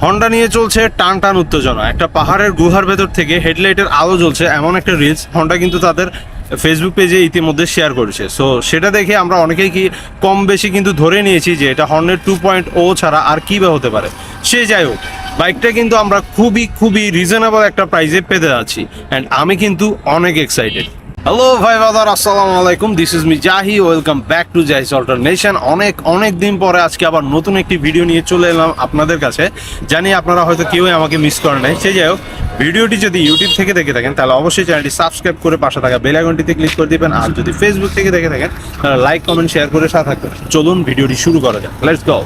Honda নিয়ে চলছে টান টান উত্তেজনা। একটা পাহাড়ের গুহার ভেতর থেকে হেডলাইটের আলো জ্বলছে এমন একটা রিলস হন্ডা কিন্তু তাদের ফেসবুক পেজে ইতিমধ্যে শেয়ার করেছে। সো সেটা দেখে আমরা অনেকেই কি কম বেশি কিন্তু ধরে নিয়েছি যে এটা হর্নেট 2.0 ছাড়া আর কী বা হতে পারে। সে যাই হোক, বাইকটা কিন্তু আমরা খুবই রিজনেবল একটা প্রাইসে পেতে যাচ্ছি অ্যান্ড আমি কিন্তু অনেক এক্সাইটেড। হ্যালো ভাই বাদার, আসসালামু আলাইকুম, this is me Jahi, welcome back to Jahi's alternation. অনেক দিন পরে আজকে আবার নতুন একটি ভিডিও নিয়ে চলে এলাম আপনাদের কাছে। জানি আপনারা হয়তো কেউই আমাকে মিস করেন নাই। সে যাই হোক, ভিডিওটি যদি ইউটিউব থেকে দেখে থাকেন তাহলে অবশ্যই চ্যানেলটি সাবস্ক্রাইব করে পাশে থাকা বেল আইকনটিতে ক্লিক করে দিবেন। আর যদি ফেসবুক থেকে দেখে থাকেন তাহলে লাইক কমেন্ট শেয়ার করে সাথে থাকবেন। চলুন ভিডিওটি শুরু করা যাক, let's go.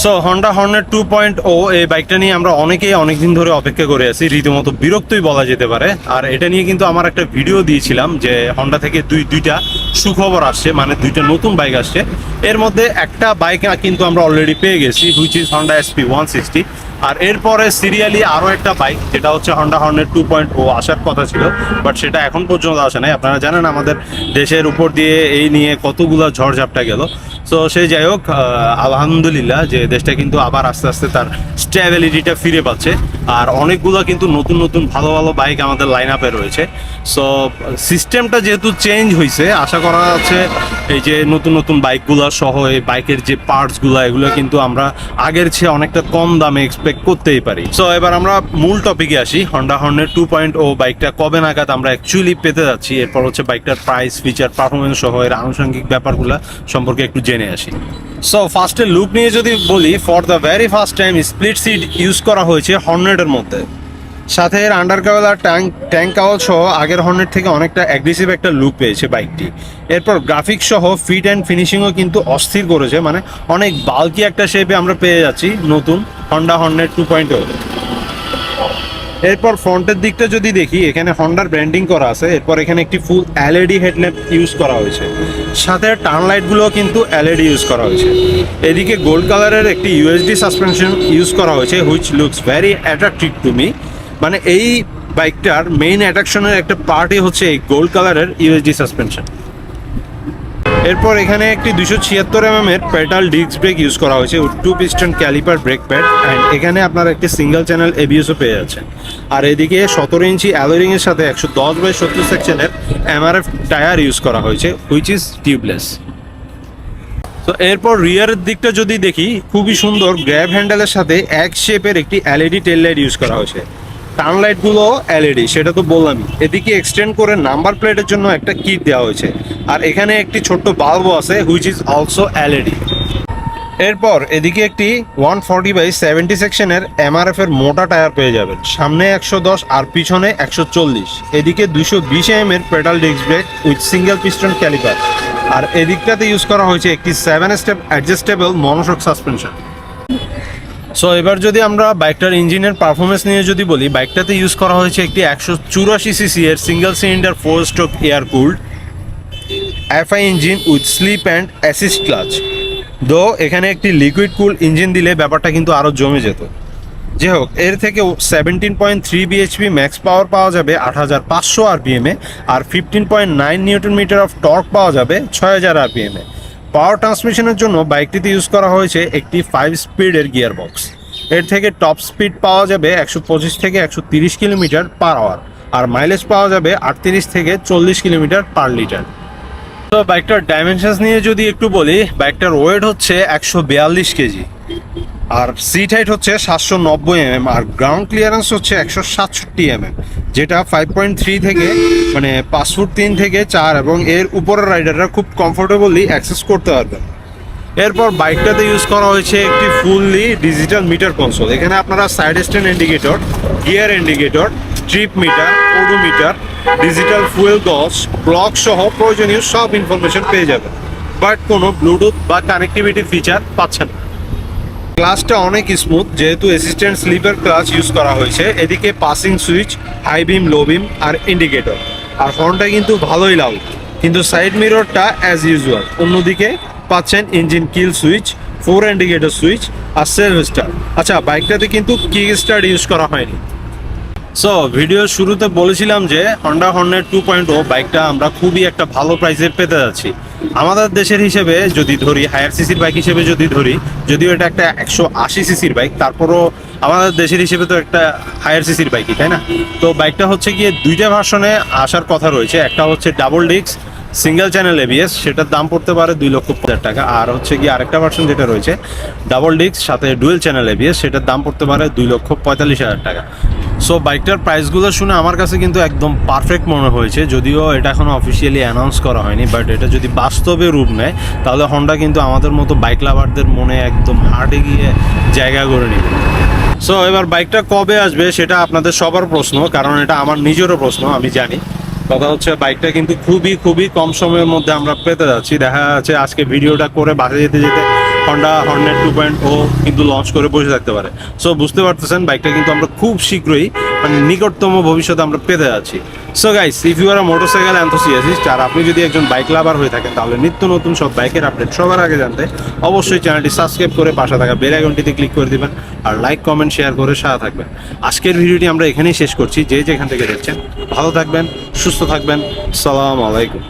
So Honda Hornet 2.0 এই বাইকটা নিয়ে আমরা অনেকেই অনেকদিন ধরে অপেক্ষা করে আছি, রীতিমতো বিরক্তই বলা যেতে পারে। আর এটা নিয়ে কিন্তু আমার একটা ভিডিও দিয়েছিলাম যে হন্ডা থেকে দুইটা সুখবর আসছে, মানে দুইটা নতুন বাইক আসছে। এর মধ্যে একটা বাইক কিন্তু আমরা অলরেডি পেয়ে গেছি, হুইচ ইজ হন্ডা SP 160। আর এরপরে সিরিয়ালি আরও একটা বাইক যেটা হচ্ছে হন্ডা হর্নেট 2.0 আসার কথা ছিল, বাট সেটা এখন পর্যন্ত আসে নাই। আপনারা জানেন আমাদের দেশের উপর দিয়ে এই নিয়ে কতগুলো ঝড়ঝাপটা গেল। সো সে যাই হোক, আলহামদুলিল্লাহ যে দেশটা কিন্তু আবার আস্তে আস্তে তার স্টেবিলিটিটা ফিরে পাচ্ছে। আর অনেকগুলো কিন্তু নতুন ভালো বাইক আমাদের লাইন আপে রয়েছে। সো সিস্টেমটা যেহেতু চেঞ্জ হয়েছে, আশা করা যাচ্ছে এই যে নতুন বাইকগুলো সহ এই বাইকের যে পার্টসগুলো এগুলো কিন্তু আমরা আগের চেয়ে অনেকটা কম দামে এক্সপেক্ট করতেই পারি। সো এবার আমরা মূল টপিকে আসি, হন্ডা হর্নেট 2.0 বাইকটা কবে নাগাদ আমরা অ্যাকচুয়ালি পেতে যাচ্ছি। এরপর হচ্ছে বাইকটার প্রাইস, ফিচার, পারফরমেন্স সহ এর আনুষঙ্গিক ব্যাপারগুলো সম্পর্কে একটু জেনে আসি। সো ফার্স্টে লুক নিয়ে যদি বলি, for the very first time split seat use করা হয়েছে হর্নেটের মধ্যে। সাথে এর আন্ডারকাওয়াল আর ট্যাঙ্ক কাওয়াল সহ আগের হর্নেট থেকে অনেকটা অ্যাগ্রেসিভ একটা লুক পেয়েছে বাইকটি। এরপর গ্রাফিক্স সহ ফিট অ্যান্ড ফিনিশিংও কিন্তু অস্থির করেছে, মানে অনেক বাল্কি একটা শেপে আমরা পেয়ে যাচ্ছি নতুন হন্ডা হর্নেট 2.0। এরপর ফ্রন্টের দিকটা যদি দেখি, এখানে হন্ডার ব্র্যান্ডিং করা আছে। এরপর এখানে একটি ফুল এলইডি হেডল্যাম্প ইউজ করা হয়েছে, সাথে টার্ন লাইটগুলোও কিন্তু এলইডি ইউজ করা হয়েছে। এদিকে গোল্ড কালারের একটি ইউএসডি সাসপেনশন ইউজ করা হয়েছে, which looks very attractive to me. মানে এই বাইকটার মেইন অ্যাট্রাকশনের একটা পার্টই হচ্ছে এই গোল্ড কালারের ইউএসডি সাসপেনশন। এরপর এখানে একটি 276 এর পেডাল ডিস্ক ব্রেক ইউজ করা হয়েছে, 2 piston caliper brake pad, and এখানে আপনারা একটি সিঙ্গেল চ্যানেল এবিএসও পেয়ে যাচ্ছেন। আর এদিকে 17 ইঞ্চি অ্যালোরিং এর সাথে 110/70 সেকশনের এমআরএফ টায়ার ইউজ করা হয়েছে, হুইচ ইজ টিউবলেস। তো এরপর রিয়ারের দিকটা যদি দেখি, খুবই সুন্দর গ্র্যাব হ্যান্ডেলের সাথে এক শেপের একটি এলইডি টেল লাইট ইউজ করা হয়েছে। টার্ন লাইটগুলো এলইডি, সেটা তো বললামই। এদিকে এক্সটেন্ড করে নাম্বার প্লেটের জন্য একটা কিট দেওয়া হয়েছে, আর এখানে একটি ছোট্ট বাল্বও আছে, হুইচ ইজ অলসো এলইডি। এরপর এদিকে একটি 140/70 সেকশনের এমআরএফ এর মোটা টায়ার পেয়ে যাবেন, সামনে 110 আর পিছনে 140। এদিকে 220 এর pedal disc brake with single piston caliper. আর এদিকটাতে ইউজ করা হয়েছে একটি 7 step adjustable monoshock suspension. So এবার যদি আমরা বাইকটার ইঞ্জিনের পারফরমেন্স নিয়ে যদি বলি, বাইকটাতে ইউজ করা হয়েছে একটি 184cc এর single cylinder 4 stroke air cooled FI engine with slip and assist clutch. দো এখানে একটি লিকুইড কুল ইঞ্জিন দিলে ব্যাপারটা কিন্তু আরও জমে যেত। যাই হোক, এর থেকে 17.3 বিএইচপি ম্যাক্স পাওয়ার পাওয়া যাবে 8500 আরপিএমে, আর 15.9 নিউটন মিটার অফ টর্ক পাওয়া যাবে 6000 আরপিএমে। পাওয়ার ট্রান্সমিশনের জন্য বাইকটিতে ইউজ করা হয়েছে একটি 5 স্পিডের গিয়ার বক্স। এর থেকে টপ স্পিড পাওয়া যাবে 125 থেকে 130 কিলোমিটার পার আওয়ার, আর মাইলেজ পাওয়া যাবে 38 থেকে 40 কিলোমিটার পার লিটার। তো বাইকটার ডাইমেনশনস নিয়ে যদি একটু বলি, বাইকটার ওয়েট হচ্ছে 142 কেজি, আর সিট হাইট হচ্ছে 790 mm, আর গ্রাউন্ড ক্লিয়ারেন্স হচ্ছে 167 mm, যেটা 5.3 থেকে মানে 5 ফুট 3 থেকে 4, এবং এর উপরের রাইডাররা খুব কমফোর্টেবলি অ্যাক্সেস করতে পারবে। এরপর বাইকটাতে ইউজ করা হয়েছে একটি ফুললি ডিজিটাল মিটার কনসোল। এখানে আপনারা side stand indicator, gear indicator, trip meter, odometer, digital fuel গজ, ব্লক সহ প্রয়োজনীয় সব ইনফরমেশন পেয়ে যাবেন, বাট কোনো ব্লুটুথ বা কানেক্টিভিটি ফিচার পাচ্ছেন না। ক্লাচটা অনেক স্মুথ, যেহেতু অ্যাসিস্ট্যান্ট স্লিপার ক্লাচ ইউজ করা হয়েছে। এদিকে পাসিং সুইচ, হাই বিম, লো বিম, আর ইন্ডিকেটর। আর হর্নটা কিন্তু ভালোই লাউড, কিন্তু সাইড মিররটা অ্যাজ ইউজুয়াল। অন্যদিকে পাচ্ছেন engine kill switch, 4 indicator switch, আর সেলফ স্টার্ট। আচ্ছা, বাইকটাতে কিন্তু কিক স্টার্ট ইউজ করা হয়নি। সো ভিডিওর শুরুতে বলেছিলাম যে হন্ডা হর্নেট 2.0 বাইকটা আমরা খুবই একটা ভালো প্রাইসে পেতে যাচ্ছি। আমাদের দেশের হিসেবে যদি ধরি, হায়ার সিসির বাইক হিসেবে যদি ধরি, যদিও এটা একটা 180 সিসির বাইক, তারপরও আমাদের দেশের হিসেবে তো একটা হায়ার সিসির বাইকই, তাই না? তো বাইকটা হচ্ছে গিয়ে দুইটা ভার্সনে আসার কথা রয়েছে। একটা হচ্ছে double disc single channel ABS, সেটার দাম পড়তে পারে 2,50,000 টাকা। আর হচ্ছে গিয়ে আরেকটা ভার্সন যেটা রয়েছে ডাবল ডিস্ক সাথে ডুয়েল চ্যানেল এবিএস, সেটার দাম পড়তে পারে 2,45,000 টাকা। সো বাইকটার প্রাইসগুলো শুনে আমার কাছে কিন্তু একদম পারফেক্ট মনে হয়েছে, যদিও এটা এখনো অফিসিয়ালি অ্যানাউন্স করা হয়নি, বাট এটা যদি বাস্তবে রূপ নেয় তাহলে হন্ডা কিন্তু আমাদের মতো বাইক লাভারদের মনে একদম হার্টে গিয়ে জায়গা করে নেবে। সো এবার বাইকটা কবে আসবে সেটা আপনাদের সবার প্রশ্ন, কারণ এটা আমার নিজেরও প্রশ্ন, আমি জানি। কথা হচ্ছে বাইকটা কিন্তু খুবই খুবই কম সময়ের মধ্যে আমরা পেতে যাচ্ছি। দেখা যাচ্ছে আজকে ভিডিওটা করে বাসে যেতে যেতে হন্ডা হর্নেট 2.0 কিন্তু লঞ্চ করে বসে থাকতে পারে। সো বুঝতে পারতেছেন বাইকটা কিন্তু আমরা খুব শীঘ্রই, মানে নিকটতম ভবিষ্যতে আমরা পেতে যাচ্ছি। So guys, if you are a motorcycle enthusiast, আর আপনি যদি একজন বাইক লাভার হয়ে থাকেন, তাহলে নিত্য নতুন সব বাইকের আপডেট সবার আগে জানতে অবশ্যই চ্যানেলটি সাবস্ক্রাইব করে পাশে থাকা বেল আইকনটিতে ক্লিক করে দিবেন, আর লাইক কমেন্ট শেয়ার করে সাথে থাকবেন। আজকের ভিডিওটি আমরা এখানেই শেষ করছি। যে যেখান থেকে দেখছেন ভালো থাকবেন, সুস্থ থাকবেন। সালাম আলাইকুম।